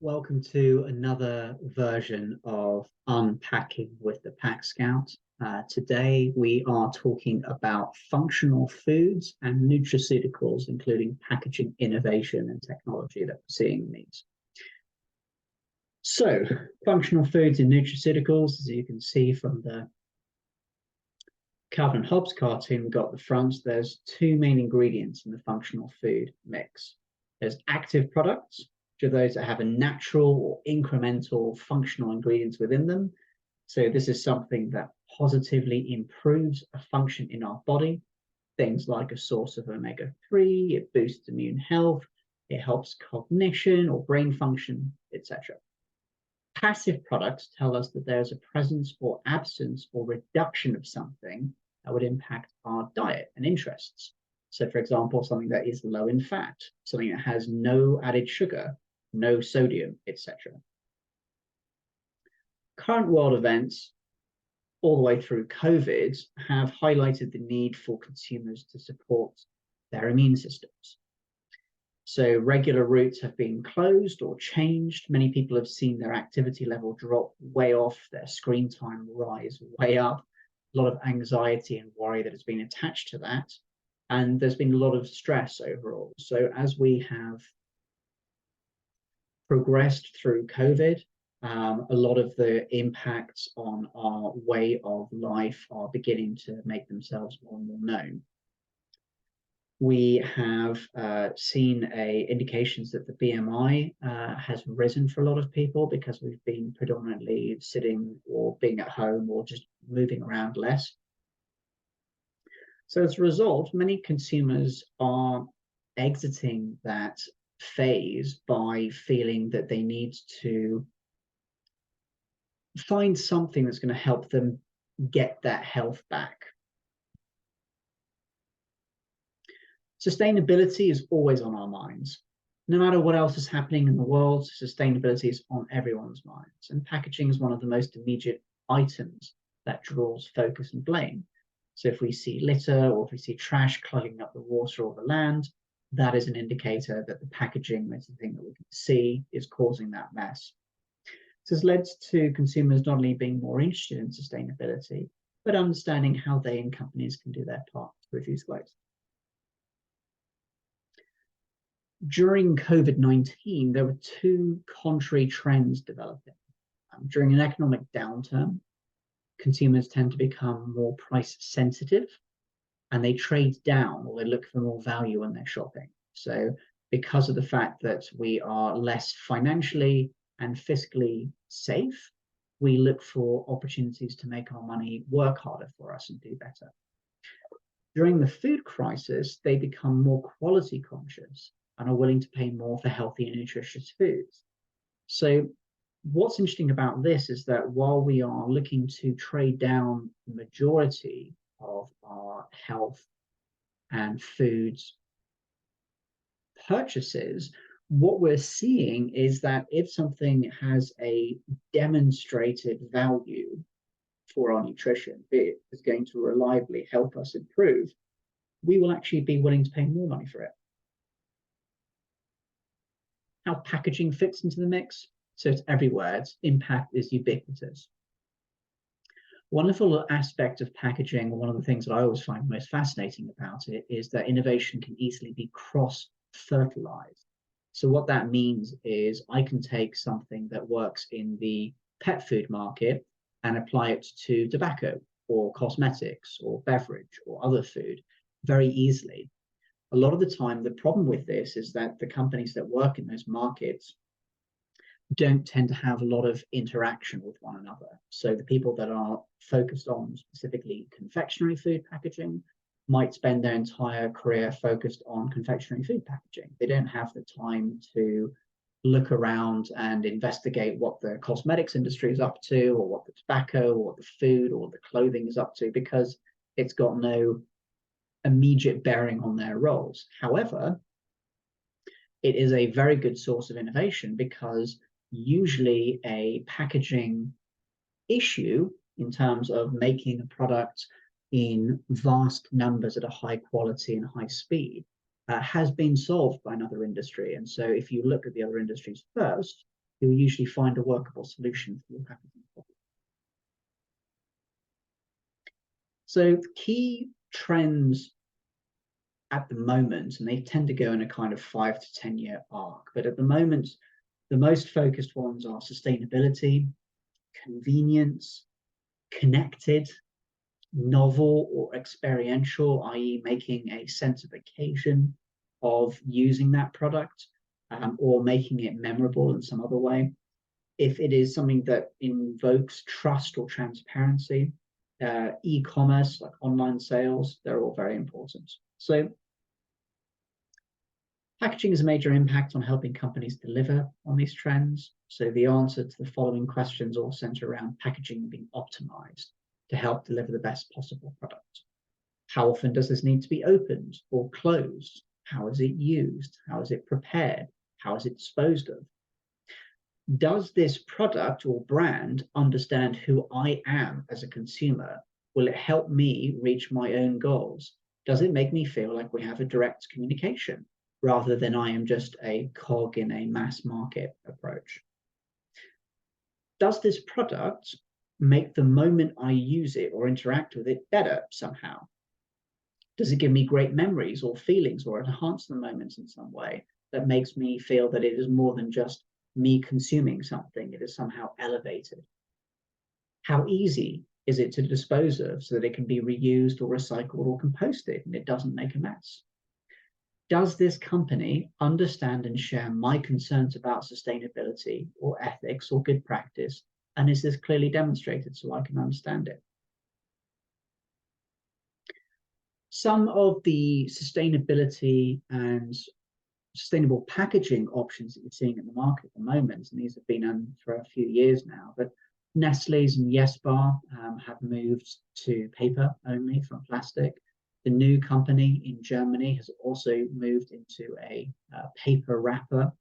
Welcome to another version of Unpacking with the Pack Scout. Today we are talking about functional foods and nutraceuticals, including packaging innovation and technology that we're seeing in these. So, functional foods and nutraceuticals, as you can see from the Calvin and Hobbes cartoon, we've got the front. There's two main ingredients in the functional food mix. There's active products, which are those that have a natural or incremental functional ingredients within them. So this is something that positively improves a function in our body. Things like a source of omega-3, it boosts immune health, it helps cognition or brain function, etc. Passive products tell us that there's a presence or absence or reduction of something that would impact our diet and interests. So, for example, something that is low in fat, something that has no added sugar, no sodium, etc. Current world events, all the way through COVID, have highlighted the need for consumers to support their immune systems. So regular routes have been closed or changed. Many people have seen their activity level drop way off, their screen time rise way up. A lot of anxiety and worry that has been attached to that. And there's been a lot of stress overall. So as we have progressed through COVID, a lot of the impacts on our way of life are beginning to make themselves more and more known. We have seen indications that the BMI has risen for a lot of people because we've been predominantly sitting or being at home or just moving around less. So as a result, many consumers are exiting that phase by feeling that they need to find something that's going to help them get that health back. Sustainability is always on our minds. No matter what else is happening in the world, sustainability is on everyone's minds. And packaging is one of the most immediate items that draws focus and blame. So if we see litter or if we see trash clogging up the water or the land, that is an indicator that the packaging, that's the thing that we can see, is causing that mess. This has led to consumers not only being more interested in sustainability, but understanding how they and companies can do their part to reduce waste. During COVID-19, there were two contrary trends developing. During an economic downturn, consumers tend to become more price sensitive and they trade down or they look for more value when they're shopping. So because of the fact that we are less financially and fiscally safe, we look for opportunities to make our money work harder for us and do better. During the food crisis, they become more quality conscious and are willing to pay more for healthy and nutritious foods. So what's interesting about this is that while we are looking to trade down the majority of our health and foods purchases, what we're seeing is that if something has a demonstrated value for our nutrition, it is going to reliably help us improve, we will actually be willing to pay more money for it. How packaging fits into the mix. So it's everywhere. Its impact is ubiquitous. Wonderful aspect of packaging, one of the things that I always find most fascinating about it, is that innovation can easily be cross-fertilized. So what that means is I can take something that works in the pet food market and apply it to tobacco or cosmetics or beverage or other food very easily. A lot of the time, the problem with this is that the companies that work in those markets don't tend to have a lot of interaction with one another. So the people that are focused on specifically confectionery food packaging might spend their entire career focused on confectionery food packaging. They don't have the time to look around and investigate what the cosmetics industry is up to, or what the tobacco or the food or the clothing is up to, because it's got no immediate bearing on their roles. However, it is a very good source of innovation because usually a packaging issue in terms of making a product in vast numbers at a high quality and high speed has been solved by another industry. And so if you look at the other industries first, you'll usually find a workable solution for your packaging problem. So key trends at the moment, and they tend to go in a kind of 5 to 10 year arc, but at the moment, the most focused ones are sustainability, convenience, connected, novel or experiential, i.e. making a sense of occasion of using that product, or making it memorable in some other way. If it is something that invokes trust or transparency, e-commerce, like online sales, they're all very important. So packaging has a major impact on helping companies deliver on these trends. So the answer to the following questions all center around packaging being optimized to help deliver the best possible product. How often does this need to be opened or closed? How is it used? How is it prepared? How is it disposed of? Does this product or brand understand who I am as a consumer? Will it help me reach my own goals? Does it make me feel like we have a direct communication rather than I am just a cog in a mass market approach? Does this product make the moment I use it or interact with it better somehow? Does it give me great memories or feelings or enhance the moments in some way that makes me feel that it is more than just me consuming something, it is somehow elevated? How easy is it to dispose of so that it can be reused or recycled or composted and it doesn't make a mess? Does this company understand and share my concerns about sustainability or ethics or good practice? And is this clearly demonstrated so I can understand it? Some of the sustainability and sustainable packaging options that you're seeing in the market at the moment, and these have been on for a few years now, but Nestle's and Yes Bar have moved to paper only from plastic. The new company in Germany has also moved into a paper wrapper.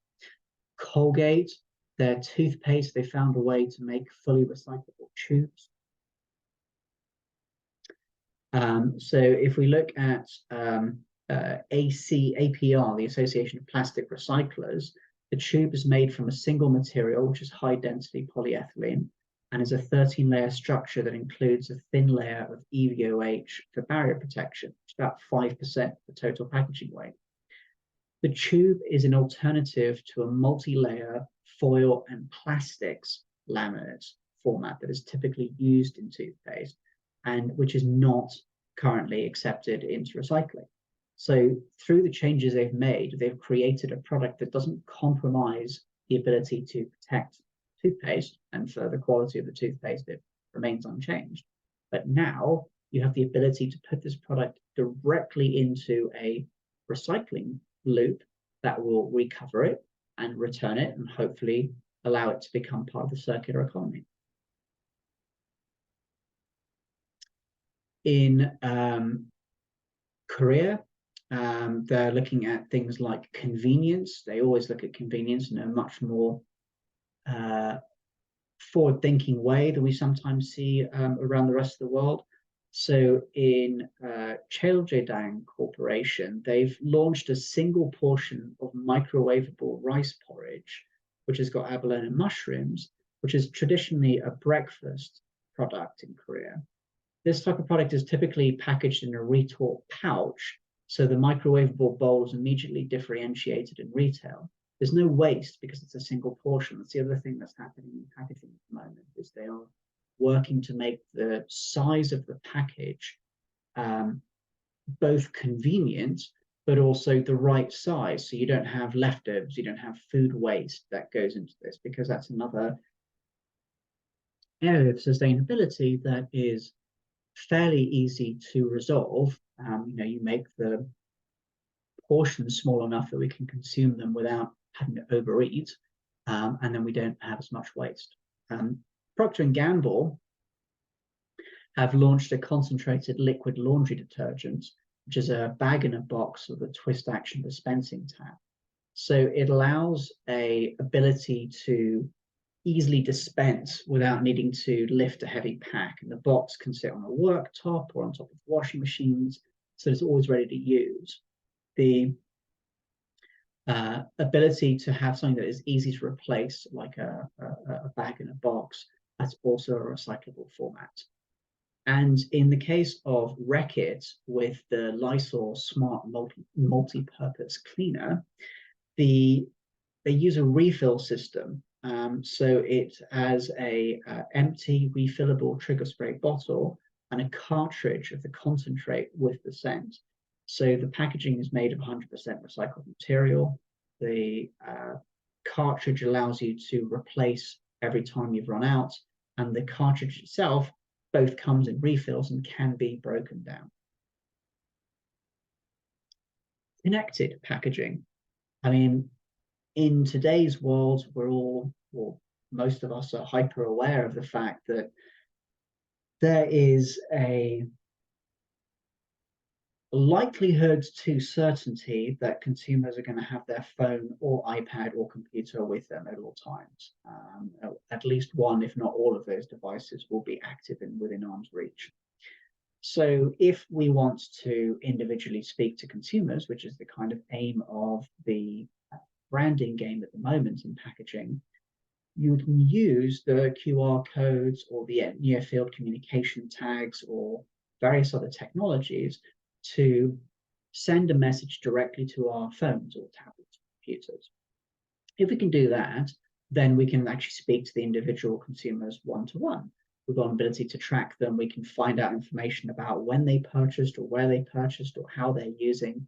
Colgate, their toothpaste, they found a way to make fully recyclable tubes. So if we look at APR, the Association of Plastic Recyclers, the tube is made from a single material, which is high density polyethylene, and is a 13-layer structure that includes a thin layer of EVOH for barrier protection, which is about 5% of the total packaging weight. The tube is an alternative to a multi-layer foil and plastics laminate format that is typically used in toothpaste and which is not currently accepted into recycling. So through the changes they've made, they've created a product that doesn't compromise the ability to protect toothpaste, and for the quality of the toothpaste, it remains unchanged. But now you have the ability to put this product directly into a recycling loop that will recover it and return it and hopefully allow it to become part of the circular economy. In Korea, they're looking at things like convenience. They always look at convenience in a much more forward-thinking way than we sometimes see around the rest of the world. So in Cheiljedang Corporation, they've launched a single portion of microwavable rice porridge, which has got abalone and mushrooms, which is traditionally a breakfast product in Korea. This type of product is typically packaged in a retort pouch, so the microwavable bowl is immediately differentiated in retail. There's no waste because it's a single portion. That's the other thing that's happening in packaging at the moment, is they are working to make the size of the package both convenient, but also the right size. So you don't have leftovers, you don't have food waste that goes into this, because that's another area of sustainability that is fairly easy to resolve. You make the portions small enough that we can consume them without having to overeat, and then we don't have as much waste. Procter & Gamble have launched a concentrated liquid laundry detergent, which is a bag in a box with a twist action dispensing tap. So it allows a ability to easily dispense without needing to lift a heavy pack. And the box can sit on a worktop or on top of washing machines, so it's always ready to use. The ability to have something that is easy to replace, like a bag in a box, that's also a recyclable format. And in the case of Reckitt with the Lysol Smart Multi-Purpose Cleaner, they use a refill system. So it has a empty refillable trigger spray bottle and a cartridge of the concentrate with the scent. So the packaging is made of 100% recycled material. The cartridge allows you to replace every time you've run out, and the cartridge itself both comes in refills and can be broken down. Connected packaging. I mean, in today's world, we're all, well, most of us are hyper aware of the fact that there is a likelihood to certainty that consumers are going to have their phone or iPad or computer with them at all times. At least one, if not all of those devices will be active and within arm's reach. So if we want to individually speak to consumers, which is the kind of aim of the branding game at the moment in packaging, you can use the QR codes or the near field communication tags or various other technologies to send a message directly to our phones or tablets or computers. If we can do that, then we can actually speak to the individual consumers one-to-one. We've got an ability to track them. We can find out information about when they purchased or where they purchased or how they're using.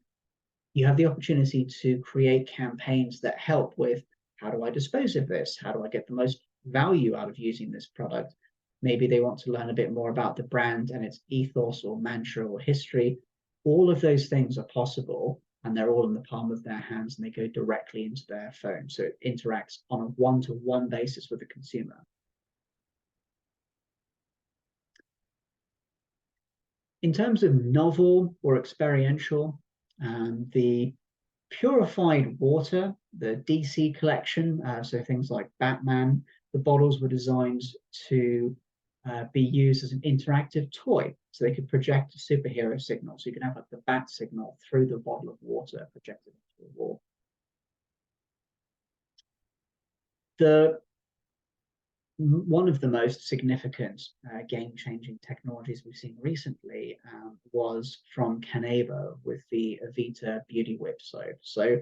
You have the opportunity to create campaigns that help with, how do I dispose of this? How do I get the most value out of using this product? Maybe they want to learn a bit more about the brand and its ethos or mantra or history. All of those things are possible, and they're all in the palm of their hands, and they go directly into their phone. So it interacts on a one-to-one basis with the consumer. In terms of novel or experiential, the purified water, the DC collection, so things like Batman, the bottles were designed to be used as an interactive toy. So they could project a superhero signal. So you can have like the bat signal through the bottle of water projected into the wall. One of the most significant game-changing technologies we've seen recently was from Caneva with the Avita Beauty Whip soap. So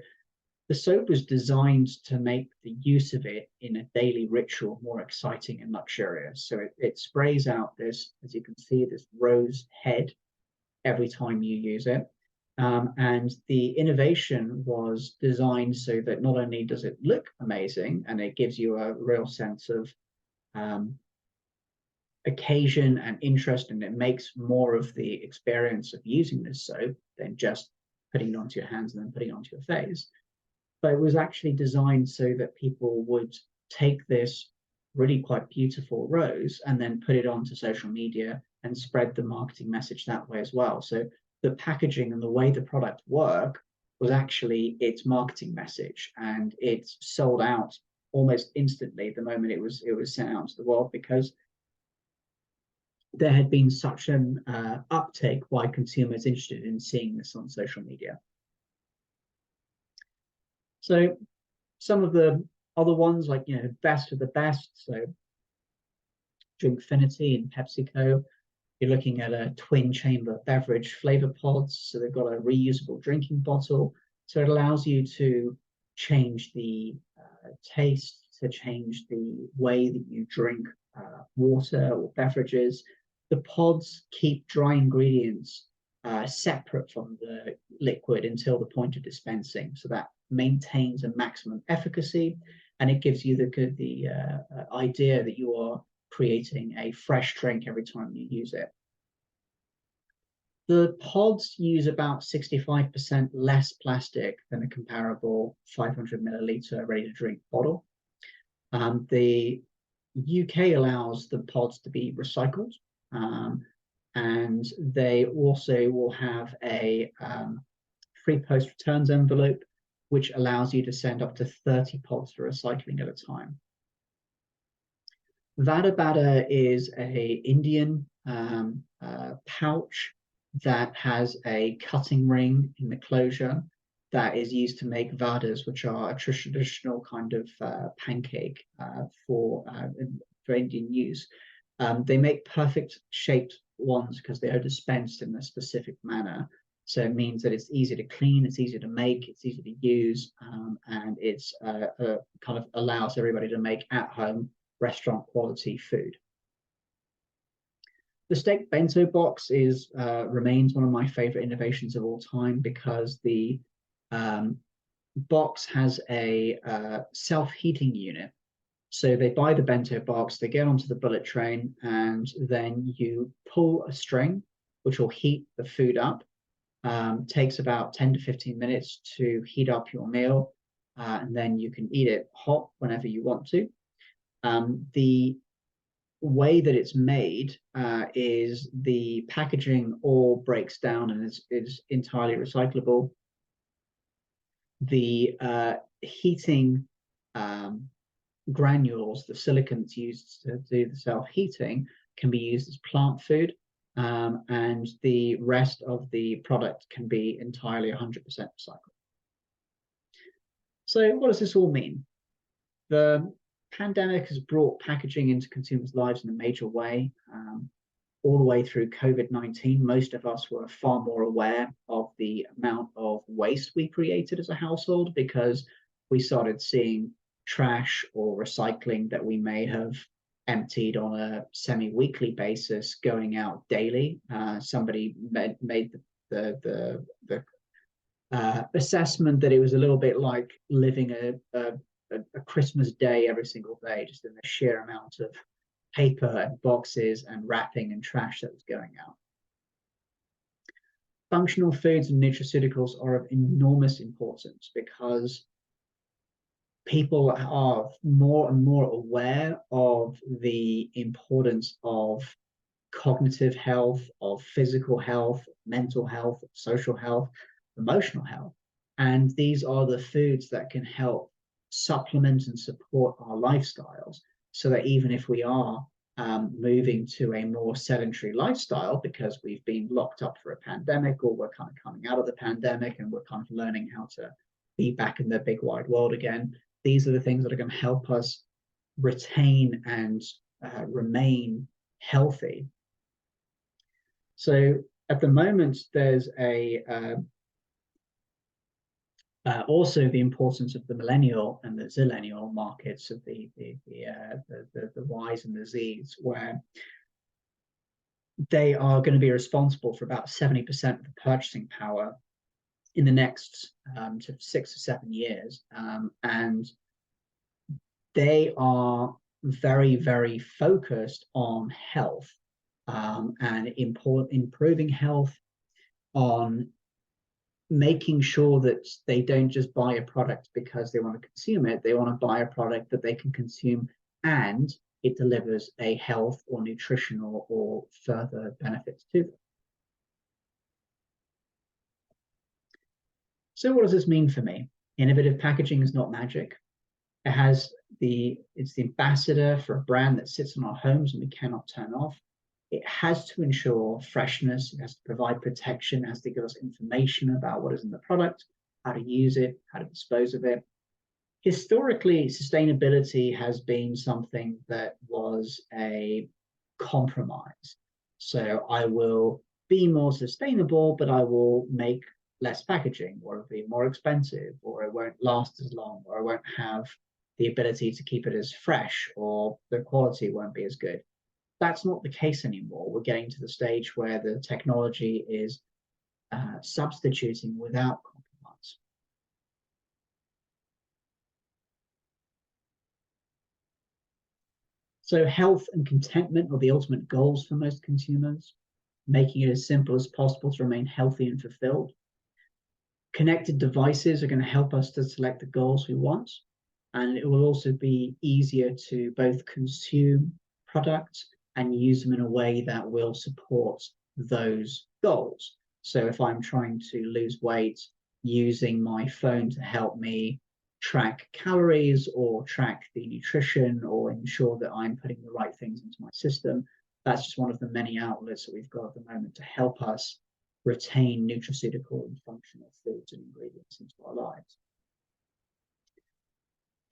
the soap was designed to make the use of it in a daily ritual more exciting and luxurious. So it sprays out this, as you can see, this rose head every time you use it. And the innovation was designed so that not only does it look amazing and it gives you a real sense of occasion and interest, and it makes more of the experience of using this soap than just putting it onto your hands and then putting it onto your face. But it was actually designed so that people would take this really quite beautiful rose and then put it onto social media and spread the marketing message that way as well. So the packaging and the way the product worked was actually its marketing message, and it sold out almost instantly the moment it was sent out to the world, because there had been such an uptake by consumers interested in seeing this on social media. So some of the other ones, like, best of the best, so Drinkfinity and PepsiCo, you're looking at a twin chamber beverage flavor pods. So they've got a reusable drinking bottle. So it allows you to change the taste, to change the way that you drink water or beverages. The pods keep dry ingredients separate from the liquid until the point of dispensing. So that maintains a maximum efficacy, and it gives you the idea that you are creating a fresh drink every time you use it. The pods use about 65% less plastic than a comparable 500 milliliter ready-to-drink bottle. The UK allows the pods to be recycled, and they also will have a free post returns envelope, which allows you to send up to 30 pods for recycling at a time. Vada Bada is a Indian pouch that has a cutting ring in the closure. that is used to make vadas, which are a traditional kind of pancake for Indian use. They make perfect shaped ones because they are dispensed in a specific manner. So it means that it's easy to clean, it's easy to make, it's easy to use, and it's kind of allows everybody to make at home restaurant quality food. The steak bento box is remains one of my favorite innovations of all time because the box has a self-heating unit. So they buy the bento box, they get onto the bullet train, and then you pull a string, which will heat the food up. Takes about 10 to 15 minutes to heat up your meal, and then you can eat it hot whenever you want to. The way that it's made is the packaging all breaks down and is entirely recyclable. The heating granules, the silicons used to do the self-heating, can be used as plant food, and the rest of the product can be entirely 100% recycled. So what does this all mean? The pandemic has brought packaging into consumers' lives in a major way. All the way through COVID-19, most of us were far more aware of the amount of waste we created as a household because we started seeing trash or recycling that we may have emptied on a semi-weekly basis going out daily. Somebody made the assessment that it was a little bit like living a Christmas day every single day, just in the sheer amount of paper and boxes and wrapping and trash that was going out. Functional foods and nutraceuticals are of enormous importance because people are more and more aware of the importance of cognitive health, of physical health, mental health, social health, emotional health. And these are the foods that can help supplement and support our lifestyles so that even if we are moving to a more sedentary lifestyle because we've been locked up for a pandemic or we're kind of coming out of the pandemic and we're kind of learning how to be back in the big wide world again, these are the things that are going to help us retain and remain healthy. So at the moment, there's also the importance of the millennial and the zillennial markets of the Ys and the Zs, where they are going to be responsible for about 70% of the purchasing power in the next 6 to 7 years, and they are very, very focused on health and improving health, on making sure that they don't just buy a product because they want to consume it. They want to buy a product that they can consume and it delivers a health or nutritional or further benefits to them. So what does this mean for me? Innovative packaging is not magic. It's the ambassador for a brand that sits in our homes and we cannot turn off. It has to ensure freshness, it has to provide protection, it has to give us information about what is in the product, how to use it, how to dispose of it. Historically, sustainability has been something that was a compromise. So I will be more sustainable, but I will make less packaging, or it'll be more expensive, or it won't last as long, or I won't have the ability to keep it as fresh, or the quality won't be as good. That's not the case anymore. We're getting to the stage where the technology is substituting without compromise. So health and contentment are the ultimate goals for most consumers, making it as simple as possible to remain healthy and fulfilled. Connected devices are going to help us to select the goals we want, and it will also be easier to both consume products and use them in a way that will support those goals. So if I'm trying to lose weight, using my phone to help me track calories or track the nutrition or ensure that I'm putting the right things into my system, that's just one of the many outlets that we've got at the moment to help us retain nutraceutical and functional foods and ingredients into our lives.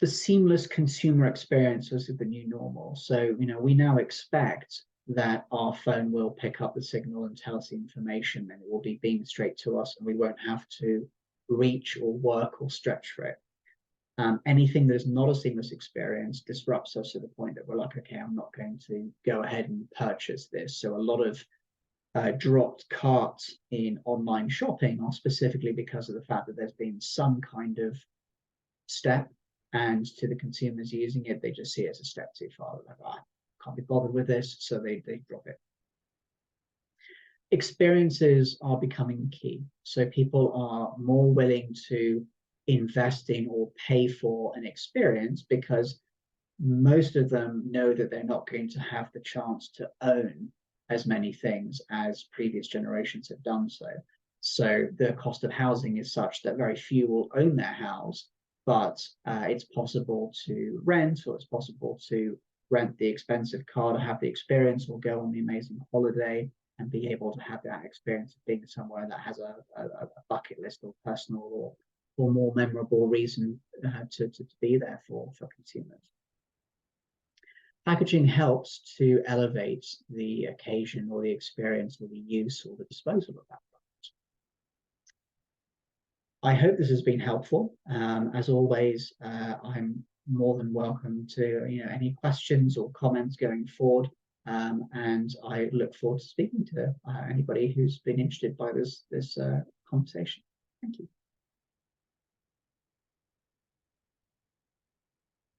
The seamless consumer experience is the new normal. So, we now expect that our phone will pick up the signal and tell us the information, and it will be beamed straight to us, and we won't have to reach or work or stretch for it. Anything that is not a seamless experience disrupts us to the point that we're like, okay, I'm not going to go ahead and purchase this. So a lot of dropped carts in online shopping are specifically because of the fact that there's been some kind of step, and to the consumers using it, they just see it as a step too far. They're like, I can't be bothered with this, so they drop it. Experiences are becoming key. So people are more willing to invest in or pay for an experience because most of them know that they're not going to have the chance to own as many things as previous generations have done so. So the cost of housing is such that very few will own their house, but it's possible to rent, or it's possible to rent the expensive car to have the experience, or go on the amazing holiday and be able to have that experience of being somewhere that has a bucket list or personal or more memorable reason to be there for consumers. Packaging helps to elevate the occasion or the experience or the use or the disposal of that product. I hope this has been helpful. As always, I'm more than welcome to any questions or comments going forward. And I look forward to speaking to anybody who's been interested by this conversation. Thank you.